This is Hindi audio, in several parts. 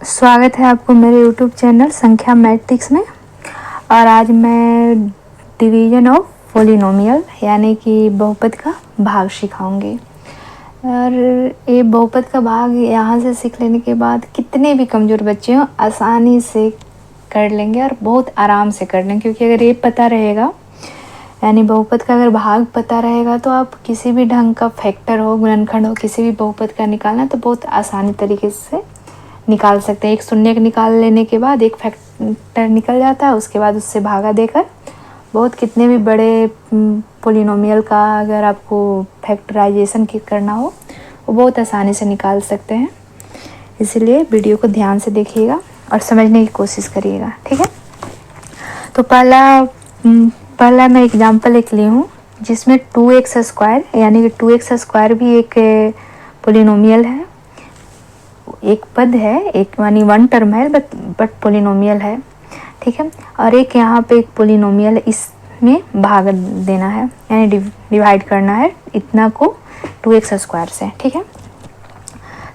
स्वागत है आपको मेरे यूट्यूब चैनल संख्या मैट्रिक्स में। और आज मैं डिवीजन ऑफ पोलिनोमियल यानी कि बहुपद का भाग सिखाऊंगी। और ये बहुपद का भाग यहाँ से सीख लेने के बाद कितने भी कमज़ोर बच्चे हों आसानी से कर लेंगे और बहुत आराम से कर लेंगे, क्योंकि अगर ये पता रहेगा यानी बहुपद का अगर भाग पता रहेगा तो आप किसी भी ढंग का फैक्टर हो, गुणनखंड हो, किसी भी बहुपद का निकालना तो बहुत आसानी तरीके से निकाल सकते हैं। एक शून्य निकाल लेने के बाद एक फैक्टर निकल जाता है, उसके बाद उससे भागा देकर बहुत कितने भी बड़े पोलिनोमियल का अगर आपको फैक्टराइजेशन करना हो वो बहुत आसानी से निकाल सकते हैं। इसलिए वीडियो को ध्यान से देखिएगा और समझने की कोशिश करिएगा, ठीक है। तो पहला मैं एग्जाम्पल एक ली हूँ जिसमें 2x स्क्वायर यानी कि 2x स्क्वायर भी एक पोलिनोमियल है, एक पद है, एक यानी वन टर्म है बट पोलिनोमियल है, ठीक है। और एक यहाँ पे एक पोलिनोमियल है, इसमें भाग देना है यानी डिवाइड करना है इतना को 2x स्क्वायर से, ठीक है।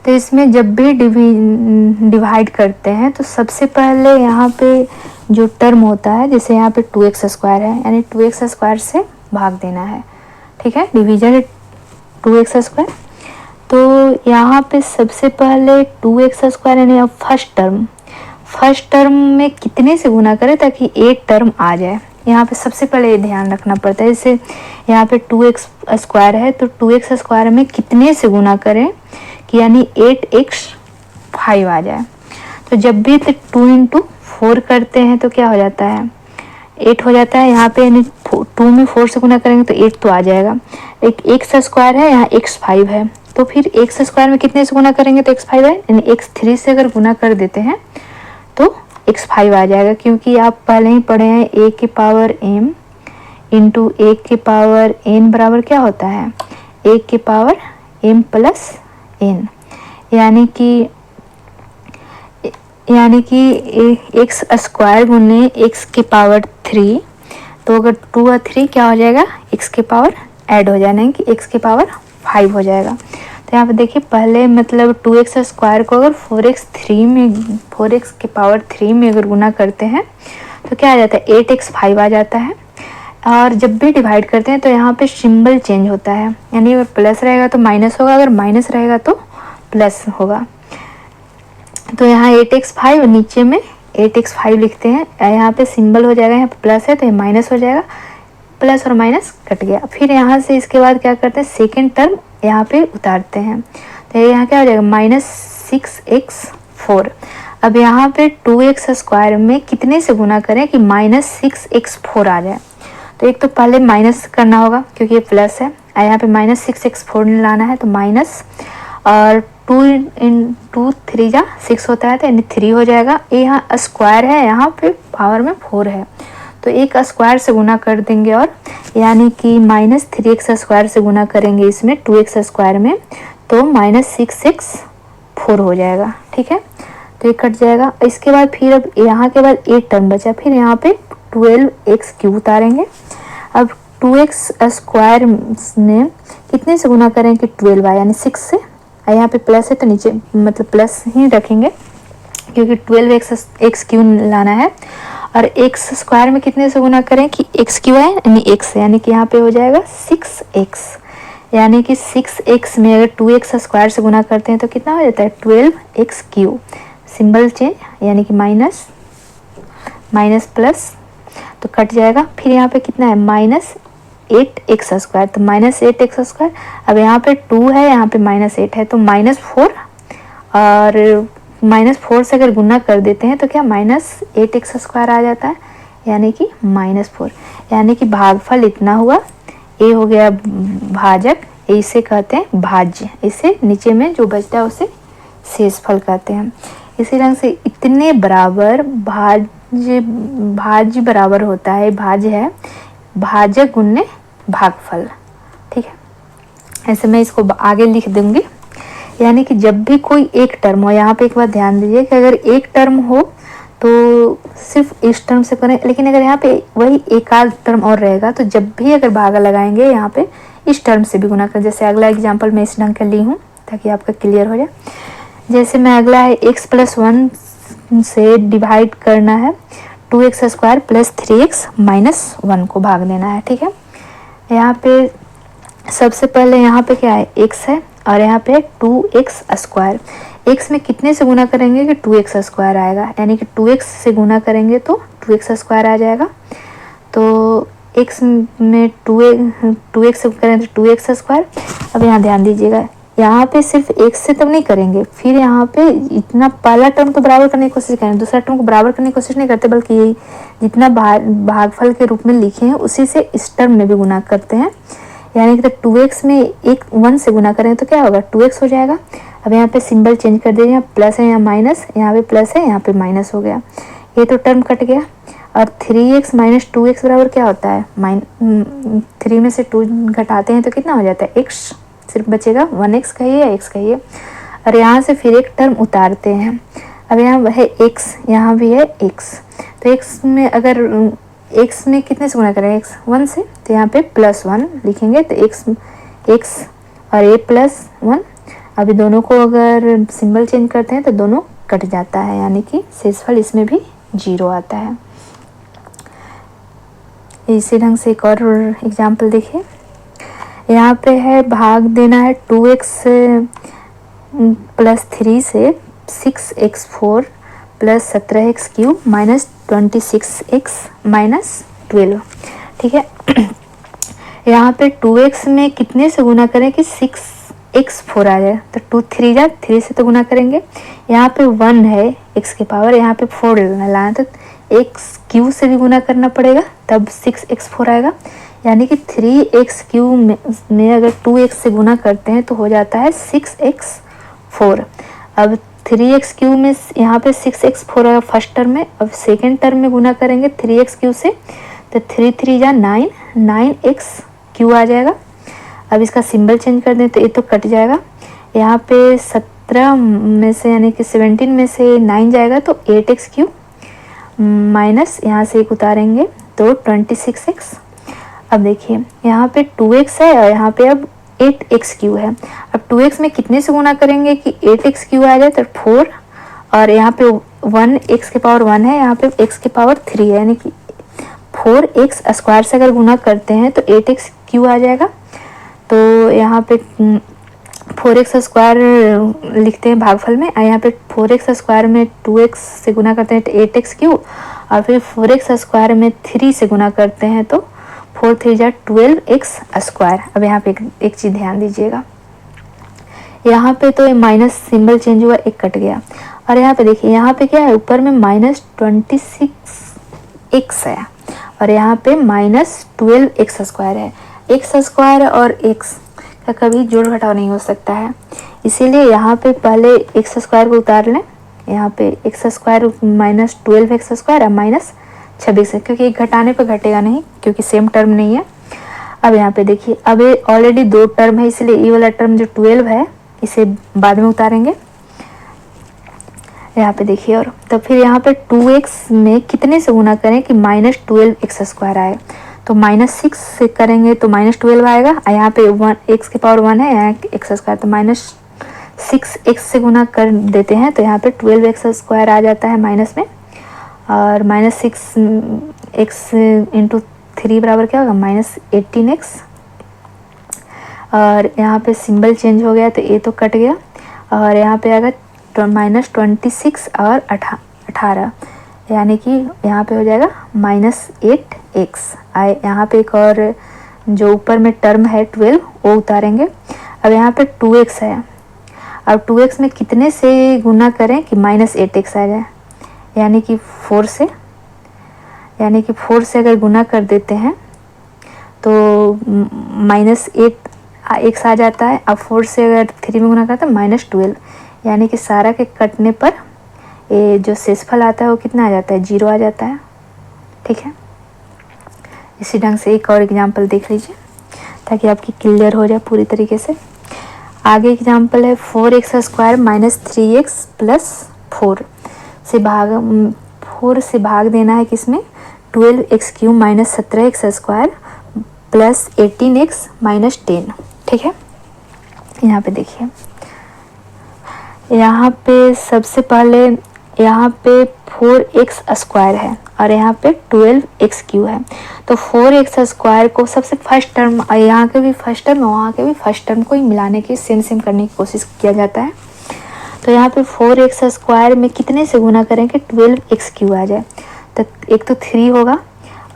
तो इसमें जब भी डिवाइड करते हैं तो सबसे पहले यहाँ पे जो टर्म होता है, जैसे यहाँ पे 2x स्क्वायर है यानी 2x स्क्वायर से भाग देना है, ठीक है। डिवीजन 2x स्क्वायर, तो यहाँ पे सबसे पहले 2x स्क्वायर यानी अब फर्स्ट टर्म में कितने से गुना करें ताकि 8 टर्म आ जाए। यहाँ पे सबसे पहले ये ध्यान रखना पड़ता है। जैसे यहाँ पे 2x स्क्वायर है तो 2x स्क्वायर में कितने से गुना करें कि यानी 8x5 आ जाए। तो जब भी 2 इंटू 4 करते हैं तो क्या हो जाता है, 8 हो जाता है। यहाँ पे यानी 2 में 4 से गुना करेंगे तो 8 तो आ जाएगा। एक x स्क्वायर है, यहाँ x5 है, तो फिर x स्क्वायर में कितने से गुना करेंगे तो x5 है, यानी x3 से अगर गुना कर देते हैं तो x5 आ जाएगा। क्योंकि आप पहले ही पढ़े हैं a की पावर m इंटू a की पावर n बराबर क्या होता है, a की पावर m प्लस n, यानी कि x स्क्वायर गुने x की पावर 3, तो अगर 2 और 3 क्या हो जाएगा, x की पावर ऐड हो जाना है कि x की पावर 5 हो जाएगा। तो यहाँ पे देखिए पहले मतलब 2x स्क्वायर को अगर 4x की पावर 3 में अगर गुना करते हैं तो क्या आ जाता है, 8x5 आ जाता है। और जब भी डिवाइड करते हैं तो यहाँ पे सिंबल चेंज होता है, यानी अगर प्लस रहेगा तो माइनस होगा, अगर माइनस रहेगा तो प्लस होगा। तो यहाँ 8x5 नीचे में 8x5 लिखते हैं, यहाँ पे सिंबल हो जाएगा, यहाँ पे प्लस है तो ये माइनस हो जाएगा, प्लस और माइनस कट गया। फिर यहाँ से इसके बाद क्या करते हैं, सेकेंड टर्म यहाँ पे उतारते हैं तो यहाँ क्या हो जाएगा, -6x4। अब यहाँ पे 2x स्क्वायर में कितने से गुना करें कि -6x4 आ जाए। तो एक तो पहले माइनस करना होगा क्योंकि ये प्लस है, यहाँ पे -6x4 लाना है तो माइनस, और 2 इंटू 3 जा 6 होता है तो यानी 3 हो जाएगा। ये यहाँ स्क्वायर है, यहाँ पे पावर में 4 है तो एक स्क्वायर से गुना कर देंगे और यानी कि -3x स्क्वायर से गुना करेंगे इसमें 2x स्क्वायर में तो -6x4 हो जाएगा, ठीक है। तो ये कट जाएगा। इसके बाद फिर अब यहाँ के बाद 8 टर्म बचा, फिर यहाँ पे 12x³ उतारेंगे। अब 2x स्क्वायर में कितने से गुना करें कि 12 यानी 6 से, यहाँ पे प्लस है तो नीचे मतलब प्लस ही रखेंगे क्योंकि 12x³ लाना है। और x स्क्वायर में कितने से गुना करें कि x³ है यानी x, यानी कि यहाँ पे हो जाएगा 6x, यानी कि 6x में अगर 2x स्क्वायर से गुना करते हैं तो कितना हो जाता है 12x³, सिंबल चेंज यानी कि माइनस प्लस तो कट जाएगा। फिर यहाँ पे कितना है -8x स्क्वायर, तो -8x स्क्वायर। अब यहाँ पे 2 है, यहाँ पे -8 है तो -4, और -4 से अगर गुना कर देते हैं तो क्या -8x स्क्वायर आ जाता है यानी कि -4, यानी कि भागफल इतना हुआ। ये हो गया भाजक, इसे कहते हैं भाज्य, इसे नीचे में जो बचता है उसे शेषफल कहते हैं। इसी रंग से इतने बराबर भाज्य बराबर होता है, भाज्य है भाजक गुने भागफल, ठीक है। ऐसे मैं इसको आगे लिख दूंगी, यानी कि जब भी कोई एक टर्म हो, यहाँ पे एक बात ध्यान दीजिए कि अगर एक टर्म हो तो सिर्फ इस टर्म से करें, लेकिन अगर यहाँ पे वही एक आध टर्म और रहेगा तो जब भी अगर भागा लगाएंगे यहाँ पे इस टर्म से भी गुना करें। जैसे अगला एग्जांपल मैं इस ढंग का ली हूँ ताकि आपका क्लियर हो जाए। जैसे मैं अगला है x प्लस 1 से डिवाइड करना है 2x square plus 3x minus 1 को भाग देना है। ठीक है, यहाँ पे सबसे पहले यहाँ पे क्या है x है और यहाँ पे 2x स्क्वायर। x में कितने से गुना करेंगे कि 2x स्क्वायर आएगा, यानी कि 2x से गुना करेंगे तो 2x स्क्वायर आ जाएगा। तो x में 2x से करें तो 2x स्क्वायर। अब यहाँ ध्यान दीजिएगा, यहाँ पे सिर्फ x से तब नहीं करेंगे, फिर यहाँ पे इतना पहला टर्म तो बराबर करने की कोशिश करें, दूसरा टर्म को बराबर करने की कोशिश नहीं करते, बल्कि जितना भागफल के रूप में लिखे हैं उसी से इस टर्म में भी गुना करते हैं। यानी कि 2x में 1 से गुना करें तो क्या होगा 2x हो जाएगा। अब यहाँ पे सिंबल चेंज कर दीजिए, यहाँ प्लस है यहाँ माइनस, यहाँ पे प्लस है यहाँ पे माइनस हो गया, ये तो टर्म कट गया। और 3x माइनस 2x बराबर क्या होता है 3 में से 2 घटाते हैं तो कितना हो जाता है x, सिर्फ बचेगा 1x कहिए या x कहिए। और यहाँ से फिर एक टर्म उतारते हैं। अब यहाँ है x, यहाँ भी है x, तो x में अगर x में कितने से गुना करें x 1 से, तो यहाँ पे प्लस 1 लिखेंगे तो x और a प्लस 1। अभी दोनों को अगर सिंबल चेंज करते हैं तो दोनों कट जाता है, यानी कि शेषफल इसमें भी 0 आता है। इसी ढंग से एक और एग्जाम्पल देखिए, यहाँ पे है भाग देना है 2x प्लस 3 से 6x4 plus 17x cube minus 26x minus 12। ठीक है, यहाँ पे 2x में कितने से गुना करें कि 6x4 आ जाए, तो 2 3 जा 3 से तो गुना करेंगे। यहाँ पे 1 है x के पावर, यहाँ पे 4 लाना तो x क्यू से भी गुना करना पड़ेगा, तब 6x4 आएगा। यानी कि 3x क्यूब में अगर 2x से गुना करते हैं तो हो जाता है 6x4। अब 3x क्यूब में यहाँ पे 6x4 आएगा फर्स्ट टर्म में, अब सेकेंड टर्म में गुना करेंगे 3x क्यूब से तो 3 3 जा 9, 9x क्यू आ जाएगा। अब इसका सिंबल चेंज कर दें तो ये तो कट जाएगा। यहाँ पे 17 में से यानी कि 17 में से 9 जाएगा तो 8x क्यू माइनस यहाँ से एक उतारेंगे तो 26x। अब देखिए यहाँ पे 2x है और यहाँ पे अब 8x क्यू है। अब 2x में कितने से गुना करेंगे कि 8x क्यू आ जाए तो 4, और यहाँ पे 1 x के पावर 1 है, यहाँ पे x के पावर 3 है, यानी कि 4x स्क्वायर से अगर गुना करते हैं तो 8x क्यू आ जाएगा। तो यहाँ पे 4x स्क्वायर लिखते हैं भागफल में, और यहाँ पे 4x स्क्वायर में 2x से गुना करते हैं तो 8x क्यू, और फिर 4x स्क्वायर में 3 से गुना करते हैं तो 4 3 जा 12x स्क्वायर। अब यहाँ पे एक चीज़ ध्यान दीजिएगा, यहाँ पे तो माइनस सिंबल चेंज हुआ, एक कट गया, और यहाँ पे देखिए यहाँ पे क्या है ऊपर में माइनस 26x है और यहाँ पे माइनस 12x स्क्वायर है। x स्क्वायर और x का कभी जोड़ घटाव नहीं हो सकता है, इसीलिए यहाँ पे पहले x स्क्वायर को उतार लें। यहाँ पे x square minus 12x square और माइनस 26 है, क्योंकि एक घटाने पर घटेगा नहीं क्योंकि सेम टर्म नहीं है। अब यहाँ पे देखिए अब ये ऑलरेडी 2 टर्म है, इसलिए ये वाला टर्म जो 12 है इसे बाद में उतारेंगे। यहाँ पे देखिए, और तो फिर यहाँ पे 2x में कितने से गुना करें कि माइनस 12x स्क्वायर आए, तो माइनस 6 से करेंगे तो माइनस 12 आएगा, और यहाँ पे 1 x के पावर 1 है, यहाँ x स्क्वायर, तो माइनस 6x से गुना कर देते हैं तो यहाँ पे 12x स्क्वायर आ जाता है माइनस में, और माइनस 6x इंटू 3 बराबर क्या होगा माइनस 18x, और यहाँ पे सिंबल चेंज हो गया तो ये तो कट गया, और यहाँ पे आएगा माइनस 26 और 18, यानी कि यहाँ पे हो जाएगा माइनस 8x। आए यहाँ पे एक और जो ऊपर में टर्म है 12 वो उतारेंगे। अब यहाँ पे 2x है, अब 2x में कितने से गुना करें कि माइनस 8x आ जाए, यानी कि 4 से, यानी कि 4 से अगर गुना कर देते हैं तो माइनस 8x आ जाता है। अब 4 से अगर 3 में गुना करते हैं माइनस 12, यानी कि सारा के कटने पर ये जो शेषफल आता है वो कितना आ जाता है 0 आ जाता है। ठीक है, इसी ढंग से एक और एग्जांपल देख लीजिए ताकि आपकी क्लियर हो जाए पूरी तरीके से। आगे एग्जांपल है 4x square minus 3x plus 4 से भाग देना है किसमें 12x cube minus 17x square plus 18x minus 10। ठीक है, यहाँ पे देखिए यहाँ पे सबसे पहले यहाँ पे 4x² है और यहाँ पे 12x³ है। तो 4x² को सबसे फर्स्ट टर्म, यहाँ के भी फर्स्ट टर्म वहाँ के भी फर्स्ट टर्म को ही मिलाने की सेम करने की कोशिश किया जाता है। तो यहाँ पे 4x² में कितने से गुना करें कि 12x³ आ जाए। तो एक तो 3 होगा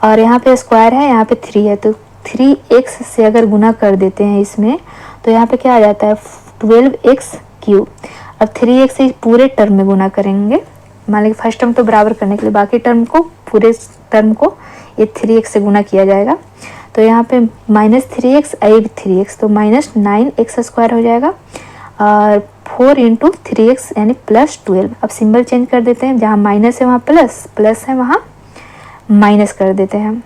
और यहाँ पे स्क्वायर है, यहाँ पे 3 है, तो 3x से अगर गुना कर देते हैं इसमें तो यहाँ पे क्या आ जाता है 12x³। अब 3x से पूरे टर्म में गुना करेंगे, मान लीजिए फर्स्ट टर्म तो बराबर करने के लिए बाकी टर्म को, पूरे टर्म को ये 3x से गुना किया जाएगा। तो यहाँ पे -3x, ये भी 3x, तो -9x² हो जाएगा और 4 × 3x यानी +12। अब सिंबल चेंज कर देते हैं, जहाँ माइनस है वहाँ प्लस, प्लस है वहाँ माइनस कर देते हैं।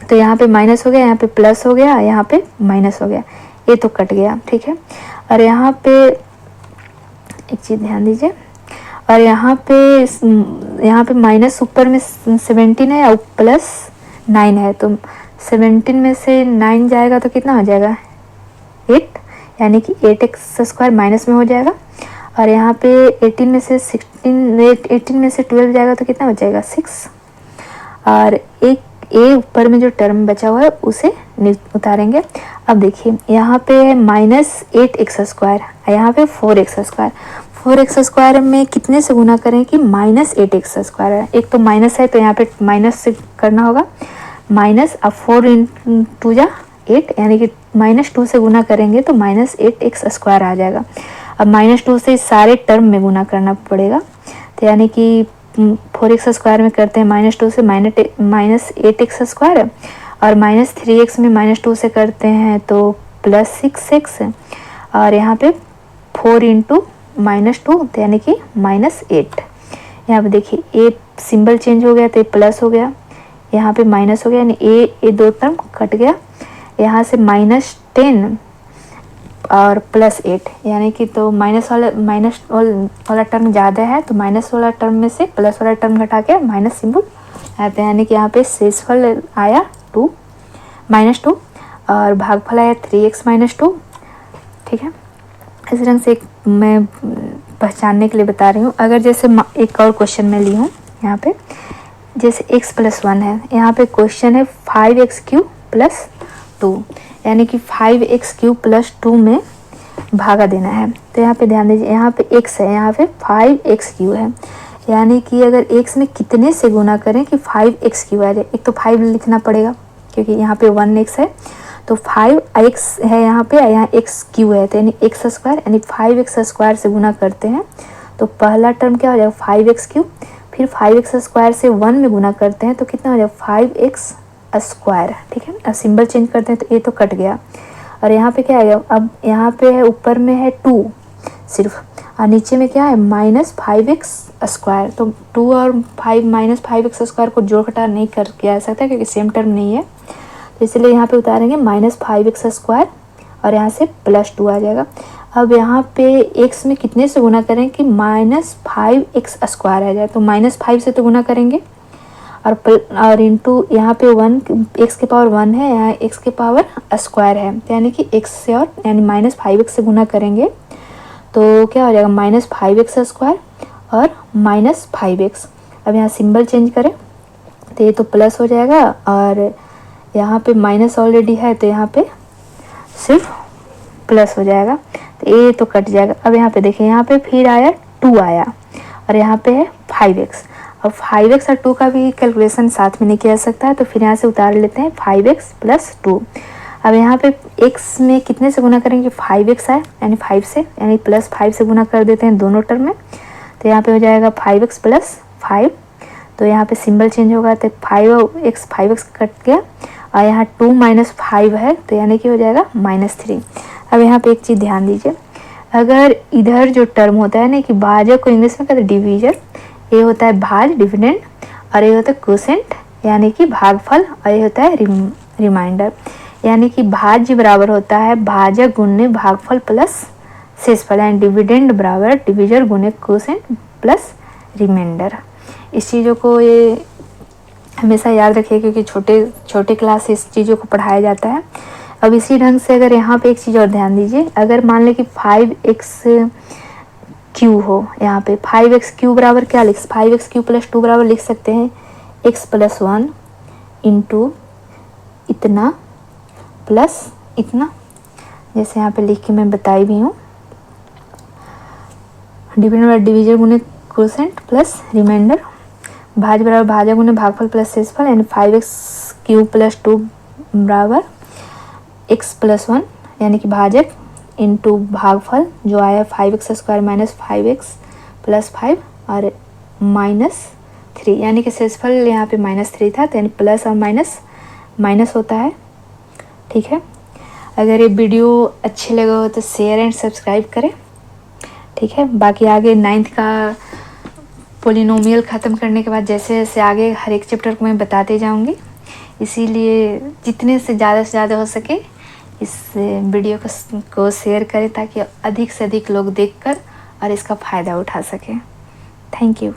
तो यहाँ पे माइनस हो गया, यहाँ पे प्लस हो गया, यहाँ पे माइनस हो गया, ये तो कट गया, ठीक है। और यहाँ पे एक चीज़ ध्यान दीजिए, और यहाँ पे माइनस ऊपर में 17 है और +9 है, तो 17 में से 9 जाएगा तो कितना हो जाएगा 8, यानी कि 8x² माइनस में हो जाएगा। और यहाँ पे 18 में से 12 जाएगा तो कितना हो जाएगा 6, और एक ए ऊपर में जो टर्म बचा हुआ है उसे उतारेंगे। अब देखिए यहाँ पे है -8x², यहाँ पे 4x²। 4x² में कितने से गुना करें कि -8x² है, एक तो माइनस है तो यहाँ पे माइनस से करना होगा, माइनस, अब 4 × 2 = 8, यानी कि -2 से गुना करेंगे तो -8x² आ जाएगा। अब -2 से सारे टर्म में गुना करना पड़ेगा, तो यानी कि 4x² में करते हैं -2 से -8x², और -3x में -2 से करते हैं तो +6x, और यहाँ पे 4 × -2 तो यानी कि -8। यहाँ पे देखिए ए सिंबल चेंज हो गया तो ये प्लस हो गया, यहाँ पे माइनस हो गया, यानी ए दो टर्म कट गया, यहाँ से -10 और +8, यानी कि तो माइनस वाला टर्म ज़्यादा है तो माइनस वाला टर्म में से प्लस वाला टर्म घटा के माइनस सिंबल आते हैं, यानी कि यहाँ पे शेषफल आया -2 और भागफल आया 3x - 2, ठीक है। इस रंग से मैं पहचानने के लिए बता रही हूँ। अगर जैसे एक और क्वेश्चन में ली हूँ, यहाँ पे जैसे x + 1 है, यहाँ पे क्वेश्चन है 5x³ + 2, यानी कि 5x³ + 2 में भागा देना है। तो यहाँ पे ध्यान दीजिए, यहाँ पे x है, यहाँ पे 5x³ है, यानी कि अगर x में कितने से गुना करें कि 5x³ आ जाए। एक तो 5 लिखना पड़ेगा क्योंकि यहाँ पे 1x है, तो 5x है यहाँ पे, यहाँ x³ है, तो यानी x², यानी 5x² से गुना करते हैं तो पहला टर्म क्या हो जाएगा 5x³, फिर 5x² से 1 में गुना करते हैं तो कितना हो जाएगा 5x², ठीक है। अब सिंबल चेंज करते हैं तो ये तो कट गया, और यहाँ पे क्या आएगा, अब यहाँ पे है ऊपर में है 2 सिर्फ, और नीचे में क्या है -5x², तो 2 और 5 -5x² को जोड़ घटा नहीं कर किया जा सकता क्योंकि सेम टर्म नहीं है, तो इसलिए यहाँ पे उतारेंगे -5x² और यहाँ से +2 आ जाएगा। अब यहाँ पे x में कितने से गुना करें कि -5x² आ जाए, तो -5 से तो गुना करेंगे और इंटू यहाँ पे 1 x⁻1 है, यहाँ x⁻² है, यानी कि x से और यानी -5x से गुना करेंगे तो क्या हो जाएगा -5x² और -5x। अब यहाँ सिंबल चेंज करें तो ये तो प्लस हो जाएगा, और यहाँ पे माइनस ऑलरेडी है तो यहाँ पे सिर्फ प्लस हो जाएगा, तो ये तो कट जाएगा। अब यहाँ पे देखिए, यहाँ पे फिर आया 2 आया और यहाँ पे है 5x। अब 5x और 2 का भी कैलकुलेशन साथ में नहीं किया जा सकता है, तो फिर यहाँ से उतार लेते हैं 5x + 2। अब यहाँ पे x में कितने से गुना करेंगे 5x आए, यानी 5 से, यानी +5 से गुना कर देते हैं दोनों टर्म में, तो यहाँ पे हो जाएगा 5x + 5, तो यहाँ पे सिंबल चेंज होगा तो 5x कट गया, और यहाँ 2 - 5 है तो यानी कि हो जाएगा -3। अब यहाँ पे एक चीज़ ध्यान दीजिए, अगर इधर जो टर्म होता है ना कि भाजक को इंग्लिश में कहते हैं डिवीजर, ये होता है भाज डिविडेंड, और ये होता है क्वोशेंट यानी कि भागफल, और ये होता है रिमाइंडर, यानी कि भाज्य बराबर होता है भाजक गुने भागफल प्लस शेषफल, यानी डिविडेंड बराबर डिवीजर गुने क्वोशेंट प्लस रिमाइंडर। इस चीज़ों को ये हमेशा याद रखिए क्योंकि छोटे क्लास से इस चीज़ों को पढ़ाया जाता है। अब इसी ढंग से अगर यहाँ पे एक चीज़ और ध्यान दीजिए, अगर मान लें कि 5x क्यू हो यहाँ पे। 5x क्यू बराबर क्या 5x क्यू प्लस 2 बराबर लिख सकते हैं x प्लस 1 इंटू इतना प्लस इतना, जैसे यहाँ पे लिख के मैं बताई भी हूँ। डिविडेंड बराबर डिवीजन गुने क्वोशेंट प्लस रिमाइंडर, भाज्य बराबर भाजक गुने भागफल प्लस शेषफल, यानी 5x क्यूब प्लस 2 बराबर x प्लस 1 यानी कि भाजक इंटू भागफल जो आया 5x square minus 5x plus 5 और माइनस 3, यानी कि शेषफल यहाँ पे -3 था, तो यानी प्लस और माइनस माइनस होता है। ठीक है, अगर ये वीडियो अच्छे लगे हो तो शेयर एंड सब्सक्राइब करें। ठीक है, बाकी आगे 9th का पोलिनोमियल ख़त्म करने के बाद जैसे जैसे आगे हर एक चैप्टर को मैं बताते जाऊंगी, इसीलिए जितने से ज़्यादा हो सके इस वीडियो को शेयर करें ताकि अधिक से अधिक लोग देखकर और इसका फ़ायदा उठा सकें। Thank you.